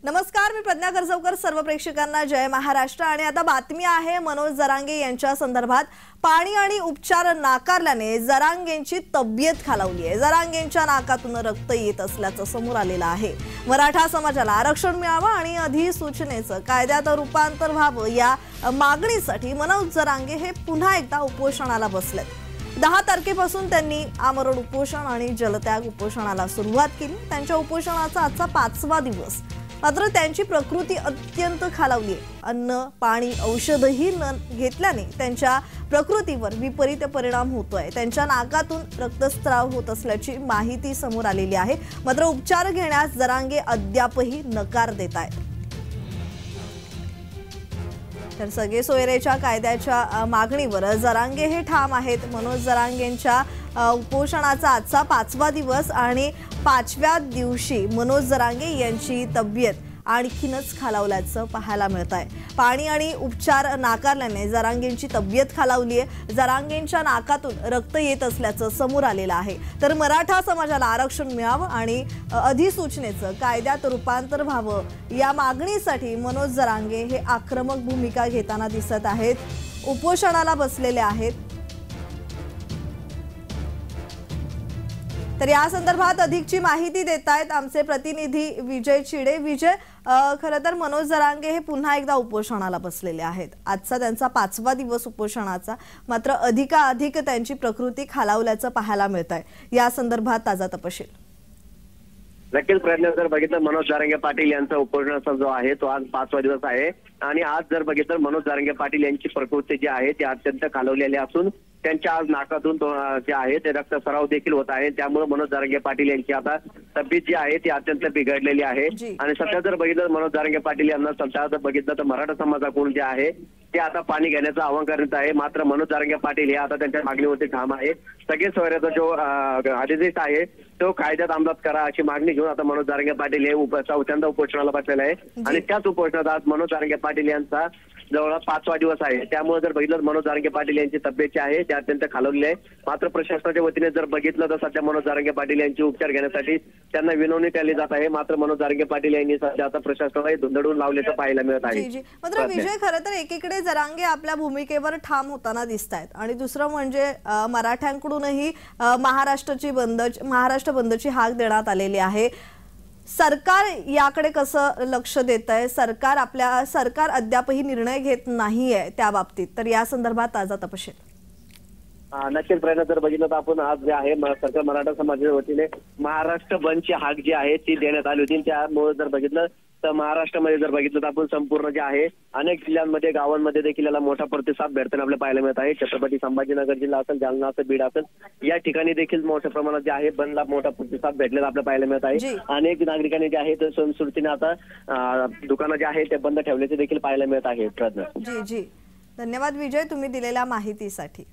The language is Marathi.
नमस्कार, मी प्रज्ञा करजवकर। सर्व प्रेक्षकांना जय महाराष्ट्र। आणि आता बातमी आहे मनोज जरांगे यांच्या संदर्भात। पाणी आणि उपचार नाकारल्याने जरांगेंची तब्येत खालावली आहे। जरांगेंच्या नाकातून रक्त येत असल्याचं समोर आलेलं आहे। मराठा समाजाला आरक्षण मिळावं आणि अधिसूचनेचं कायद्यात रूपांतर व्हावं या मागणीसाठी मनोज जरांगे हे पुन्हा एकदा उपोषणाला बसलेत। 10 तारखेपासून त्यांनी आमरण उपोषण आणि जलत्याग उपोषणाला सुरुवात केली। त्यांच्या उपोषणाचा आजचा 5वा दिवस। मात्र त्यांची प्रकृती अत्यंत खालावली आहे। अन्न, पाणी, औषधही न घेतल्याने त्यांच्या प्रकृतीवर विपरीत परिणाम होतोय। त्यांच्या नाकातून रक्तस्राव होत असल्याची माहिती समोर आलेली आहे। मात्र उपचार घेण्यास जरांगे अद्यापही नकार देत आहेत। तर सगळे सोयरेच्या कायद्याच्या मागणीवर जरांगे हे ठाम आहेत। मनोज जरांगेंच्या उपोषणाचा आजचा 5वा दिवस आणि 5व्या दिवशी मनोज जरांगे यांची तब्येत आणखीनच खालावल्याचं पाहायला मिळत आहे। पाणी आणि उपचार नाकारल्याने जरांगेंची तब्येत खालावली आहे। जरांगेंच्या नाकातून रक्त येत असल्याचं समोर आलेलं आहे। तर मराठा समाजाला आरक्षण मिळावं आणि अधिसूचनेचं कायद्यात रूपांतर व्हावं या मागणीसाठी मनोज जरांगे हे आक्रमक भूमिका घेताना दिसत आहेत, उपोषणाला बसलेले आहेत। तर या संदर्भात अधिकची माहिती देत आहेत आमचे प्रतिनिधी विजय चिडे। विजय, खरं तर मनोज जरांगे हे पुन्हा एकदा उपोषणाला बसलेले आहेत। आजचा त्यांचा 5वा दिवस उपोषणाचा। मात्र अधिकाधिक त्यांची प्रकृती खालावल्याचं पाहायला मिळत आहे। या संदर्भात ताजा तपशील। नक्कीच प्रयत्न जर बघितलं मनोज जरांगे पाटील यांचा उपोषणाचा जो आहे तो आज 5वा दिवस आहे। आणि आज जर बघितलं मनोज जरांगे पाटील यांची प्रकृती जी आहे ती अत्यंत खालावलेली असून त्यांच्या आज नाकातून जे आहे ते रक्तस्राव देखील होत आहे। त्यामुळे मनोज जरांगे पाटील यांची आता तब्येत जी आहे ती अत्यंत बिघडलेली आहे। आणि सध्या जर बघितलं मनोज जरांगे पाटील यांना सध्या जर बघितलं तर मराठा समाजाकडून जे आहे ते आता पाणी घेण्याचं आवाहन करण्यात आहे। मात्र मनोज जरांगे पाटील हे आता त्यांच्या मागणीवरती ठाम आहे। सगळे सोयऱ्याचा जो आदेश आहे तो कायद्यात अंमलात करा अशी मागणी घेऊन आता मनोज जरांगे पाटील हे चौथ्यांदा उपोषणाला बसलेले आहे। आणि त्याच उपोषणात आज मनोज जरांगे पाटील यांचा जवळपास 5वा दिवस आहे। त्यामुळे जर बघितलं मनोज जरांगे पाटील यांची तब्येत जी आहे ती अत्यंत खालावली आहे। मात्र प्रशासनाच्या वतीने जर बघितलं तर सध्या मनोज जरांगे पाटील यांची उपचार घेण्यासाठी त्यांना विनवणी केली जात आहे। मात्र मनोज जरांगे पाटील यांनी सध्या आता प्रशासनाला धुंदडून लावल्याचं पाहायला मिळत आहे। मात्र विजय, खरं तर एकीकडे जरांगे आपल्या भूमिकेवर ठाम होताना दिसत आहेत आणि दुसरं म्हणजे मराठ्यांकडूनही महाराष्ट्र बंदची हाक देण्यात आलेली आहे। सरकार याकडे कसं लक्ष देत आहे? सरकार अद्यापही निर्णय घेत नाहीये त्या बाबतीत। तर या संदर्भात ताजा तपशील। नक्कीच प्रयत्न जर बघितलं तर आपण आज जे आहे सरकार मराठा समाजाच्या वतीने महाराष्ट्र बंदची हाक जी आहे ती देण्यात आली होती। त्यामुळे जर बघितलं तर महाराष्ट्रामध्ये जर बघितलं तर आपण संपूर्ण जे आहे अनेक जिल्ह्यांमध्ये गावांमध्ये देखील याला मोठा प्रतिसाद भेटताना आपल्याला पाहायला मिळत आहे। छत्रपती संभाजीनगर जिल्हा असेल, जालना असेल, बीड असेल या ठिकाणी देखील मोठ्या प्रमाणात जे आहे बंदला मोठा प्रतिसाद भेटलेला आपल्याला पाहायला मिळत आहे। अनेक नागरिकांनी जे आहे ते स्वयंस्फूर्तीने आता दुकानं जे आहे ते बंद ठेवल्याचे देखील पाहायला मिळत आहे। जी, धन्यवाद विजय, तुम्ही दिलेल्या माहितीसाठी।